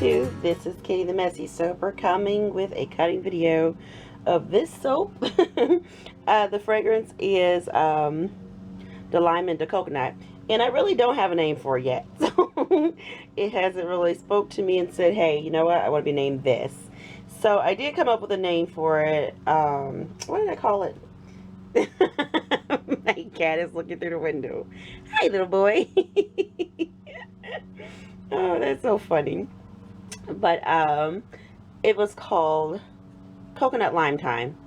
YouTube, this is Katie the Messy Soaper coming with a cutting video of this soap. The fragrance is the lime and the coconut, and I really don't have a name for it yet. So it hasn't really spoke to me and said, hey, you know what, I want to be named this. So I did come up with a name for it. What did I call it? My cat is looking through the window. Hi, little boy. Oh, that's so funny. But it was called Coconut Lime Time,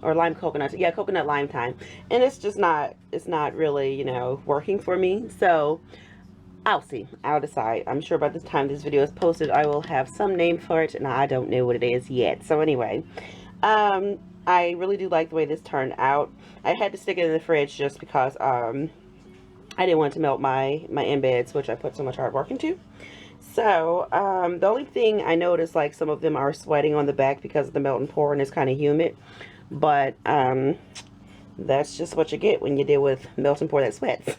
or Lime Coconut. Yeah, Coconut Lime Time. And it's just not, it's not really, you know, working for me. So I'll see. I'll decide. I'm sure by the time this video is posted, I will have some name for it, and I don't know what it is yet. So anyway, I really do like the way this turned out. I had to stick it in the fridge just because I didn't want to melt my embeds, which I put so much hard work into. So the only thing I noticed, like, some of them are sweating on the back because of the melt and pour, and it's kind of humid. But that's just what you get when you deal with melt and pour that sweats.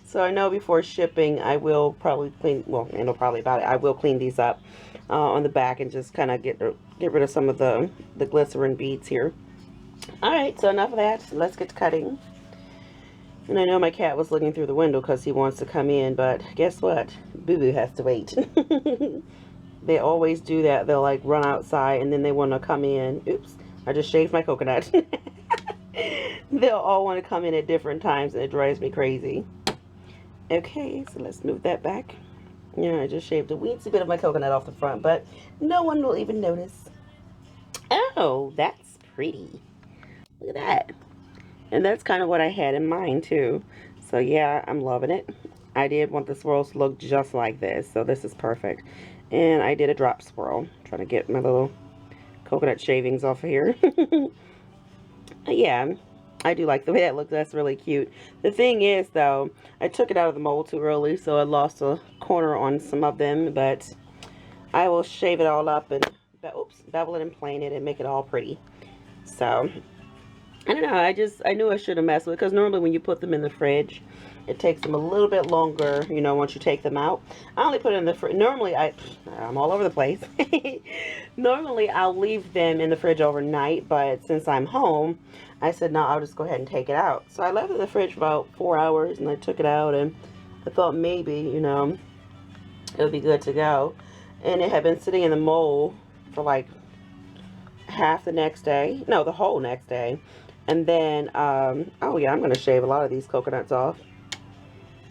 So I know before shipping, I will probably clean, well, I know probably about it, I will clean these up on the back and just kind of get rid of some of the glycerin beads here. Alright, so enough of that. Let's get to cutting. And I know my cat was looking through the window because he wants to come in, but guess what? Boo-boo has to wait. They always do that. They'll like run outside and then they want to come in. Oops, I just shaved my coconut. They'll all want to come in at different times and it drives me crazy. Okay, so let's move that back. Yeah, I just shaved a weensy bit of my coconut off the front, but no one will even notice. Oh, that's pretty. Look at that. And that's kind of what I had in mind too. So yeah, I'm loving it. I did want the swirls to look just like this, so this is perfect. And I did a drop swirl, trying to get my little coconut shavings off of here. Yeah, I do like the way that looks. That's really cute. The thing is though, I took it out of the mold too early, so I lost a corner on some of them, but I will shave it all up and bevel it and plane it and make it all pretty. So I don't know, I knew I should have messed with it, because normally when you put them in the fridge, it takes them a little bit longer, you know, once you take them out. I only put it in the fridge. Normally, I'm all over the place. Normally, I'll leave them in the fridge overnight, but since I'm home, I said, no, I'll just go ahead and take it out. So I left it in the fridge for about 4 hours, and I took it out, and I thought maybe, you know, it would be good to go. And it had been sitting in the mold for like half the next day. No, the whole next day. And then, oh yeah, I'm going to shave a lot of these coconuts off.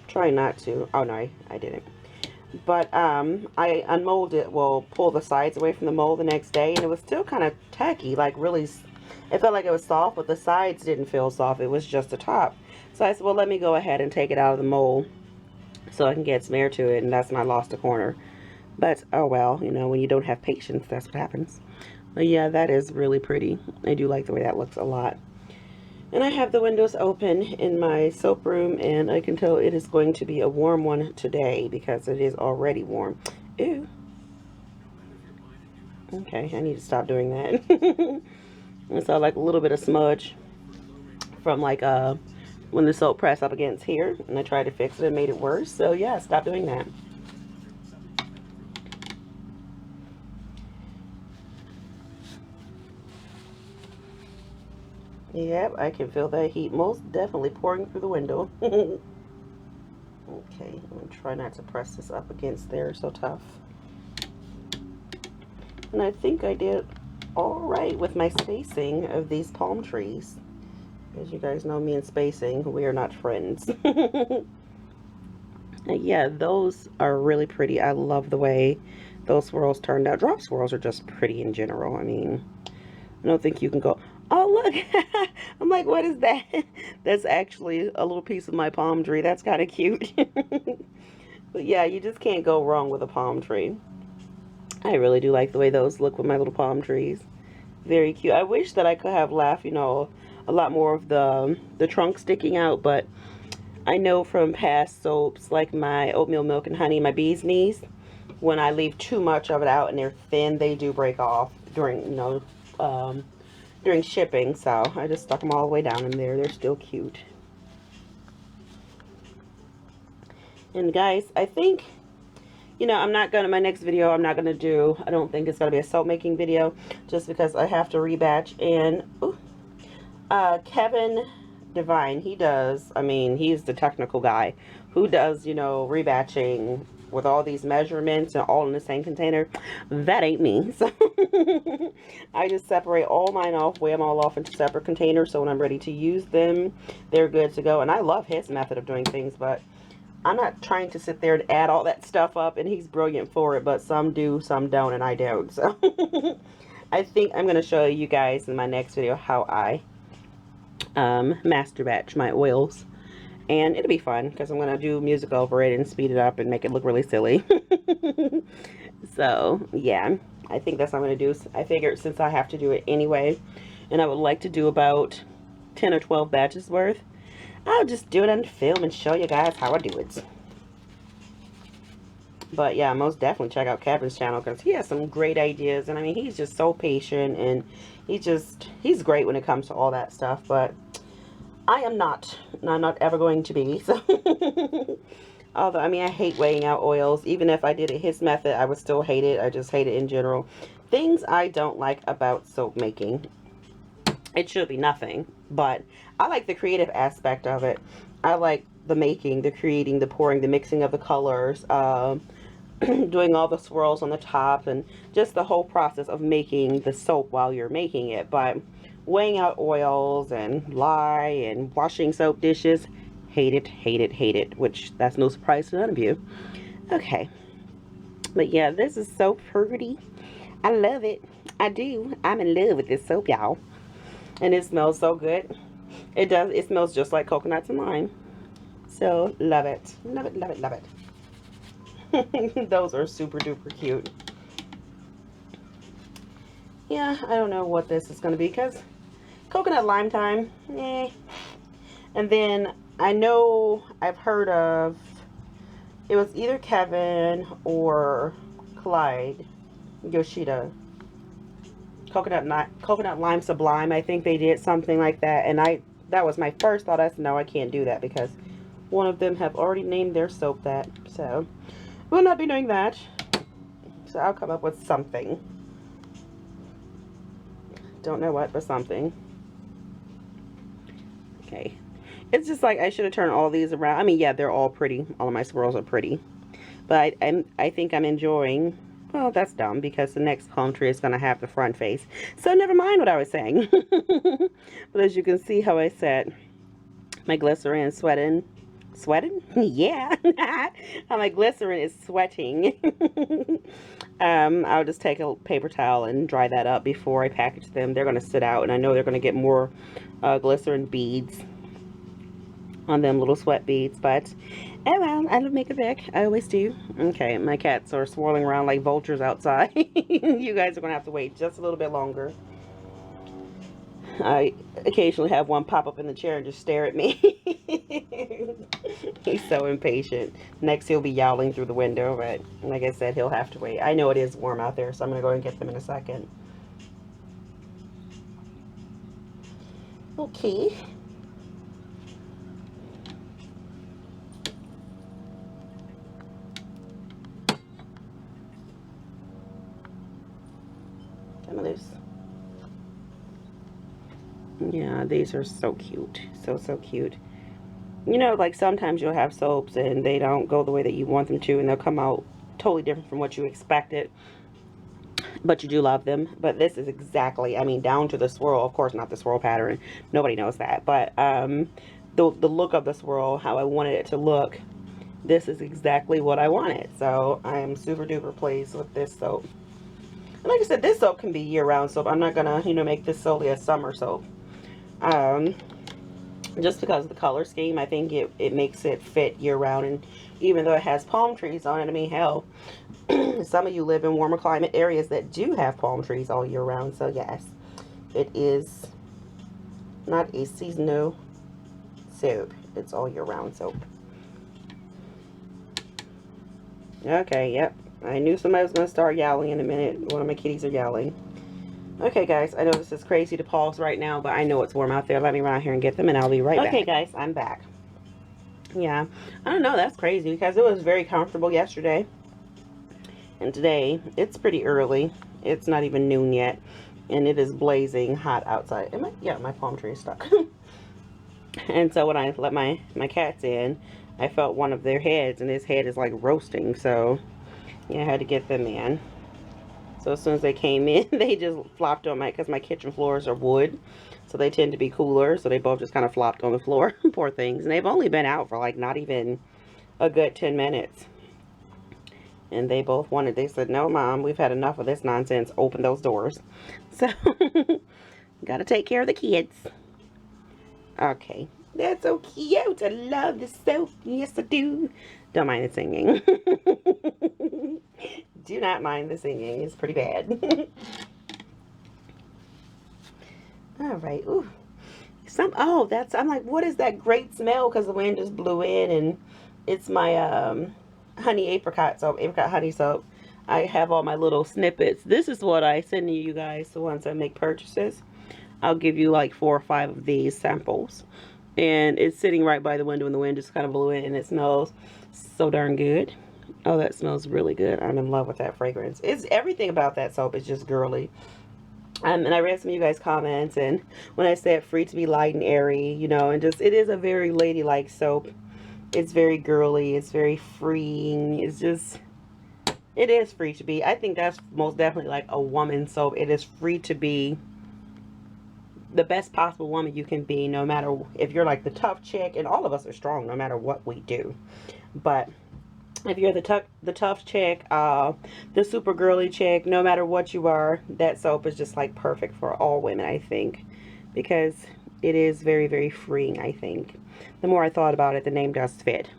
Try not to. Oh no, I didn't. But I unmolded it, well, pull the sides away from the mold the next day, and it was still kind of tacky, like really, it felt like it was soft, but the sides didn't feel soft. It was just the top. So I said, well, let me go ahead and take it out of the mold so I can get some air to it, and that's when I lost a corner. But, oh well, you know, when you don't have patience, that's what happens. But yeah, that is really pretty. I do like the way that looks a lot. And I have the windows open in my soap room, and I can tell it is going to be a warm one today because it is already warm. Ew. Okay, I need to stop doing that. I saw like a little bit of smudge from like when the soap pressed up against here, and I tried to fix it and made it worse. So yeah, stop doing that. Yep, I can feel that heat most definitely pouring through the window. Okay, I'm going to try not to press this up against there, so tough. And I think I did all right with my spacing of these palm trees. As you guys know, me and spacing, we are not friends. Yeah, those are really pretty. I love the way those swirls turned out. Drop swirls are just pretty in general. I mean, I don't think you can go, oh look, I'm like, what is that? That's actually a little piece of my palm tree. That's kind of cute. But yeah, you just can't go wrong with a palm tree. I really do like the way those look with my little palm trees. Very cute. I wish that I could have left, you know, a lot more of the trunk sticking out, but I know from past soaps like my oatmeal milk and honey, my bee's knees, when I leave too much of it out and they're thin, they do break off during, you know, during shipping. So I just stuck them all the way down in there. They're still cute. And guys, I think you know, I'm not gonna, my next video, I'm not gonna do, I don't think it's gonna be a soap making video, just because I have to rebatch. And ooh, Kevin Devine, he does, I mean, he's the technical guy who does, you know, rebatching with all these measurements and all in the same container. That ain't me. So I just separate all mine off, weigh them all off into separate containers, so when I'm ready to use them, they're good to go. And I love his method of doing things, but I'm not trying to sit there and add all that stuff up, and he's brilliant for it, but some do, some don't, and I don't. So I think I'm going to show you guys in my next video how I master batch my oils. And it'll be fun because I'm going to do music over it and speed it up and make it look really silly. So, yeah, I think that's what I'm going to do. I figured since I have to do it anyway, and I would like to do about 10 or 12 batches worth, I'll just do it on film and show you guys how I do it. But yeah, most definitely check out Kevin's channel because he has some great ideas. And I mean, he's just so patient, and he's great when it comes to all that stuff. But I am not. I'm not ever going to be. So, although, I mean, I hate weighing out oils. Even if I did it his method, I would still hate it. I just hate it in general. Things I don't like about soap making. It should be nothing, but I like the creative aspect of it. I like the making, the creating, the pouring, the mixing of the colors, doing all the swirls on the top, and just the whole process of making the soap while you're making it. But weighing out oils and lye and washing soap dishes, hate it, hate it, hate it, which that's no surprise to none of you. Okay, but yeah, this is so pretty. I love it. I do. I'm in love with this soap, y'all. And it smells so good. It does. It smells just like coconuts and lime. So, love it. Love it, love it, love it. Those are super duper cute. Yeah, I don't know what this is going to be because coconut lime time, eh. And then I know I've heard of, it was either Kevin or Clyde Yoshida. Coconut lime sublime. I think they did something like that, and that was my first thought. I said, no, I can't do that because one of them have already named their soap that. So we'll not be doing that. So I'll come up with something. Don't know what, but something. Okay. It's just like I should have turned all these around. I mean, yeah, they're all pretty. All of my swirls are pretty, but I think I'm enjoying. Well, that's dumb because the next palm tree is going to have the front face. So never mind what I was saying. But as you can see how I said, my glycerin sweating. Sweating? Yeah. How my glycerin is sweating. I'll just take a paper towel and dry that up before I package them. They're going to sit out, and I know they're going to get more glycerin beads on them, little sweat beads, but oh well, I love makeup back. I always do. Okay, my cats are swirling around like vultures outside. You guys are gonna have to wait just a little bit longer. I occasionally have one pop up in the chair and just stare at me. He's so impatient. Next he'll be yowling through the window, but like I said, he'll have to wait. I know it is warm out there, so I'm gonna go and get them in a second. Okay. Loose. Yeah, these are so cute. So cute. You know, like sometimes you'll have soaps and they don't go the way that you want them to, and they'll come out totally different from what you expected, but you do love them. But this is exactly, I mean, down to the swirl. Of course, not the swirl pattern. Nobody knows that. But the look of the swirl, how I wanted it to look, this is exactly what I wanted. So I am super duper pleased with this soap. And like I said, this soap can be year-round soap. I'm not gonna, you know, make this solely a summer soap. Just because of the color scheme, I think it makes it fit year-round. And even though it has palm trees on it, I mean, hell, some of you live in warmer climate areas that do have palm trees all year-round. So yes, it is not a seasonal soap. It's all year-round soap. Okay, yep. I knew somebody was going to start yowling in a minute. One of my kitties are yowling. Okay, guys, I know this is crazy to pause right now, but I know it's warm out there. Let me run out here and get them, and I'll be right back. Okay, guys, I'm back. Yeah, I don't know. That's crazy because it was very comfortable yesterday. And today, it's pretty early. It's not even noon yet. And it is blazing hot outside. Yeah, my palm tree is stuck. And so when I let my cats in, I felt one of their heads, and his head is like roasting. So yeah, I had to get them in. So as soon as they came in, they just flopped on because my kitchen floors are wood, so they tend to be cooler. So they both just kind of flopped on the floor. Poor things. And they've only been out for like not even a good 10 minutes. And they both wanted, they said, no, Mom, we've had enough of this nonsense. Open those doors. So, gotta take care of the kids. Okay. That's so cute. I love the soap. Yes, I do. Don't mind the singing. Do not mind the singing. It's pretty bad. All right. Ooh. I'm like, what is that great smell? Because the wind just blew in, and it's my honey apricot soap, apricot honey soap. I have all my little snippets. This is what I send to you guys. So once I make purchases, I'll give you like 4 or 5 of these samples. And it's sitting right by the window, and the wind just kind of blew in, and it smells so darn good. Oh, that smells really good. I'm in love with that fragrance. It's everything about that soap is just girly. And I read some of you guys' comments, and when I said free to be light and airy, you know, and just, it is a very ladylike soap. It's very girly. It's very freeing. It's just, it is free to be. I think that's most definitely like a woman soap. It is free to be the best possible woman you can be, no matter if you're like the tough chick, and all of us are strong no matter what we do. But if you're the tough chick, the super girly chick, no matter what you are, that soap is just like perfect for all women, I think, because it is very, very freeing. I think the more I thought about it, the name does fit,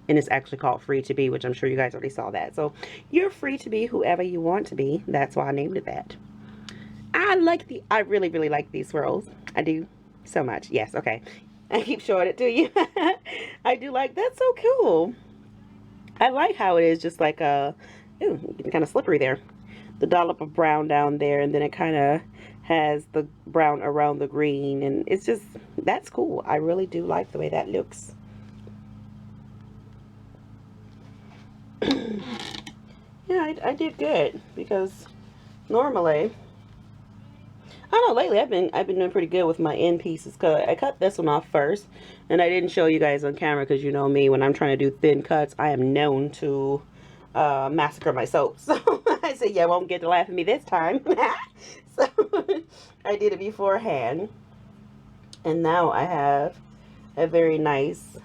and it's actually called Free to Be, which I'm sure you guys already saw that. So you're free to be whoever you want to be. That's why I named it that. I really, really like these swirls. I do so much. Yes, okay. I keep showing it to you. I do like, that's so cool. I like how it is just like a, ooh, kind of slippery there. The dollop of brown down there, and then it kind of has the brown around the green, and it's just, that's cool. I really do like the way that looks. Yeah, I did good, because normally, I don't know, lately I've been doing pretty good with my end pieces, because I cut this one off first, and I didn't show you guys on camera because you know me, when I'm trying to do thin cuts, I am known to massacre my soap. So I said, yeah, won't get to laugh at me this time. So I did it beforehand, and now I have a very nice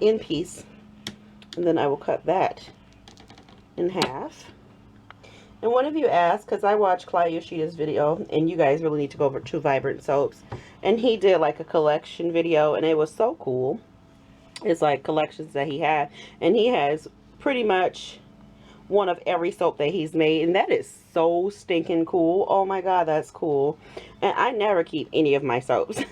end piece, and then I will cut that in half. And one of you asked, because I watched Clyde Yoshida's video, and you guys really need to go over to Vibrant Soaps, and he did like a collection video, and it was so cool. It's like collections that he had, and he has pretty much one of every soap that he's made, and that is so stinking cool. Oh my god, that's cool. And I never keep any of my soaps.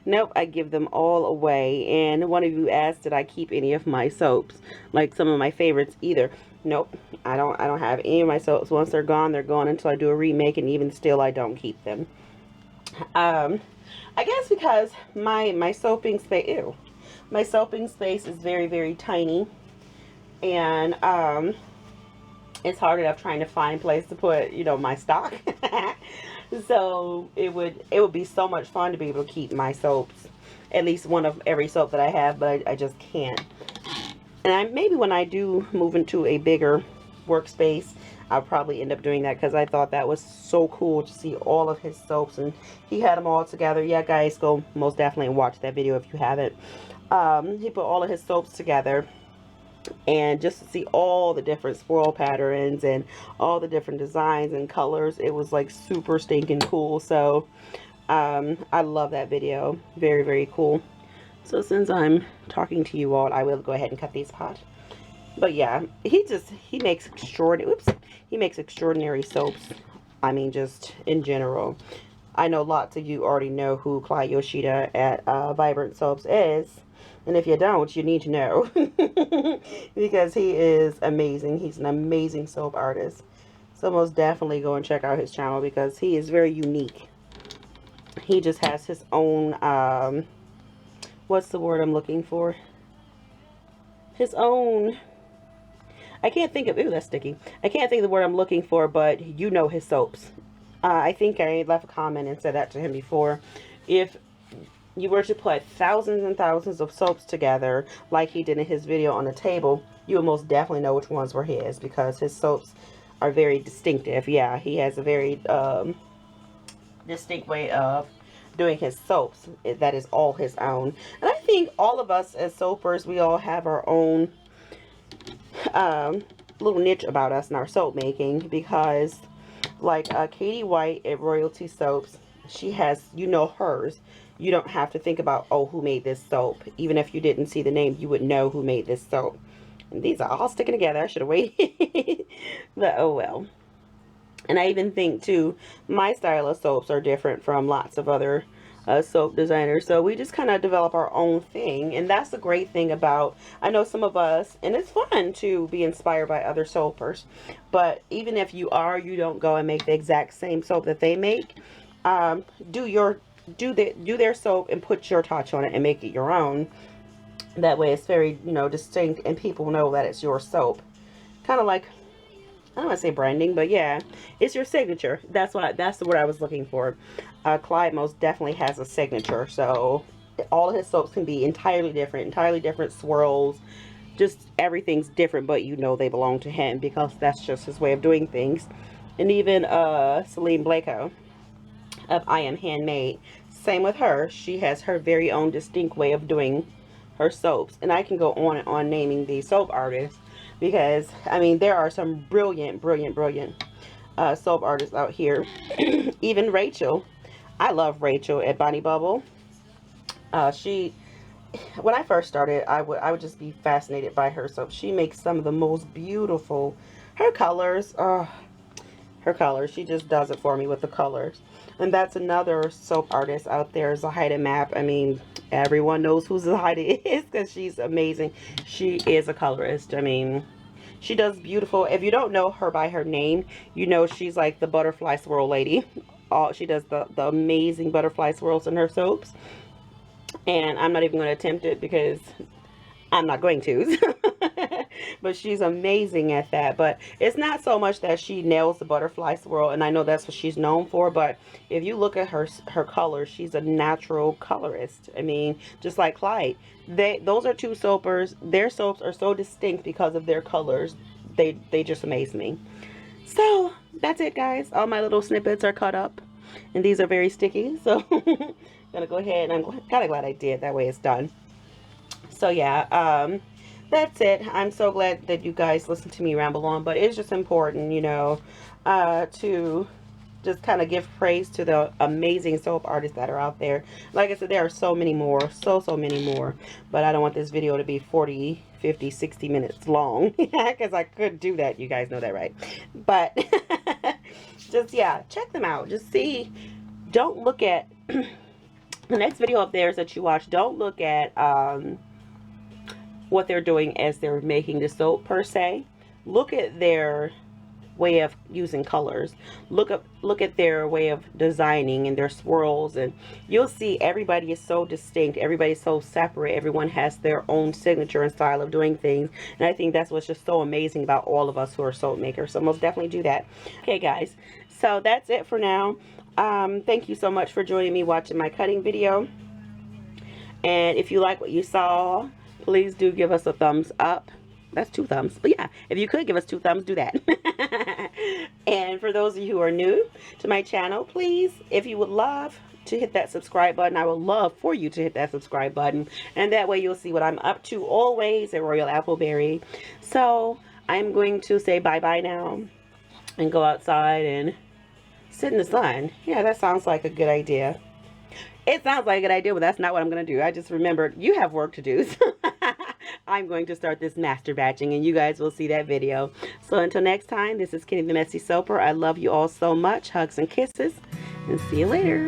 Nope, I give them all away. And one of you asked, did I keep any of my soaps, like some of my favorites either? Nope, I don't have any of my soaps. Once they're gone until I do a remake, and even still I don't keep them. I guess because my soaping space, my soaping space is very, very tiny, and it's hard enough trying to find a place to put, you know, my stock. So it would be so much fun to be able to keep my soaps, at least one of every soap that I have, but I just can't. And maybe when I do move into a bigger workspace, I'll probably end up doing that, because I thought that was so cool to see all of his soaps, and he had them all together. Yeah, guys, go most definitely watch that video if you haven't. He put all of his soaps together, and just to see all the different swirl patterns and all the different designs and colors, it was like super stinking cool. So I love that video. Very, very cool. So since I'm talking to you all, I will go ahead and cut these pot. But yeah, he makes extraordinary soaps. I mean, just in general. I know lots of you already know who Clyde Yoshida at Vibrant Soaps is. And if you don't, you need to know. Because he is amazing. He's an amazing soap artist. So most definitely go and check out his channel, because he is very unique. He just has his own, what's the word I'm looking for? His own I can't think of, ooh, that's sticky. I can't think of the word I'm looking for, but you know his soaps. I think I left a comment and said that to him before. If you were to put thousands and thousands of soaps together, like he did in his video on the table, you would most definitely know which ones were his, because his soaps are very distinctive. Yeah, he has a very distinct way of doing his soaps that is all his own. And I think all of us as soapers, we all have our own little niche about us in our soap making, because like Katie White at Royalty Soaps, she has, you know, hers. You don't have to think about, oh, who made this soap. Even if you didn't see the name, you would know who made this soap. And these are all sticking together. I should have waited. But oh well. And I even think too, my style of soaps are different from lots of other soap designers. So we just kind of develop our own thing. And that's the great thing about, I know some of us, and it's fun to be inspired by other soapers. But even if you don't go and make the exact same soap that they make. Do their soap and put your touch on it and make it your own. That way it's very, you know, distinct, and people know that it's your soap. Kind of like, I don't want to say branding, but yeah, it's your signature. That's the word I was looking for. Clyde most definitely has a signature, so all of his soaps can be entirely different swirls, just everything's different, but you know they belong to him because that's just his way of doing things. And even Celine Blako of I Am Handmade, same with her. She has her very own distinct way of doing her soaps. And I can go on and on naming these soap artists, because I mean there are some brilliant soap artists out here. Even Rachel, I love Rachel at Bonnie Bubble. When I first started, I would just be fascinated by her soap. She makes some of the most beautiful, her colors, she just does it for me with the colors. And that's another soap artist out there, Zahida Map. I mean, everyone knows who Zahida is because she's amazing. She is a colorist. I mean, she does beautiful. If you don't know her by her name, you know she's like the butterfly swirl lady. She does the amazing butterfly swirls in her soaps. And I'm not even going to attempt it because I'm not going to. But she's amazing at that. But it's not so much that she nails the butterfly swirl, and I know that's what she's known for, but if you look at her colors, she's a natural colorist. I mean, just like Clyde, those are two soapers. Their soaps are so distinct because of their colors. They just amaze me. So that's it, guys. All my little snippets are cut up, and these are very sticky, so I'm gonna go ahead, and I'm kind of glad I did, that way it's done. So yeah, that's it. I'm so glad that you guys listen to me ramble on, but it's just important, you know, to just kind of give praise to the amazing soap artists that are out there. Like I said, there are so many more, so many more, but I don't want this video to be 40, 50, 60 minutes long, because I could do that. You guys know that, right? But just, yeah, check them out. Just see, don't look at the next video up there that you watch. Don't look at what they're doing as they're making the soap per se. Look at their way of using colors. Look at their way of designing and their swirls, and you'll see everybody is so distinct. Everybody's so separate. Everyone has their own signature and style of doing things, and I think that's what's just so amazing about all of us who are soap makers. So most definitely do that. Okay, guys, so that's it for now. Thank you so much for joining me watching my cutting video, and if you like what you saw, please do give us a thumbs up. That's 2 thumbs. But yeah, if you could give us 2 thumbs, do that. And for those of you who are new to my channel, please, if you would love to hit that subscribe button, I would love for you to hit that subscribe button. And that way you'll see what I'm up to always at Royal Appleberry. So I'm going to say bye-bye now and go outside and sit in the sun. Yeah, that sounds like a good idea. It sounds like a good idea, but that's not what I'm going to do. I just remembered you have work to do. So I'm going to start this master batching, and you guys will see that video. So until next time, this is Kenny the Messy Soaper. I love you all so much. Hugs and kisses, and see you later.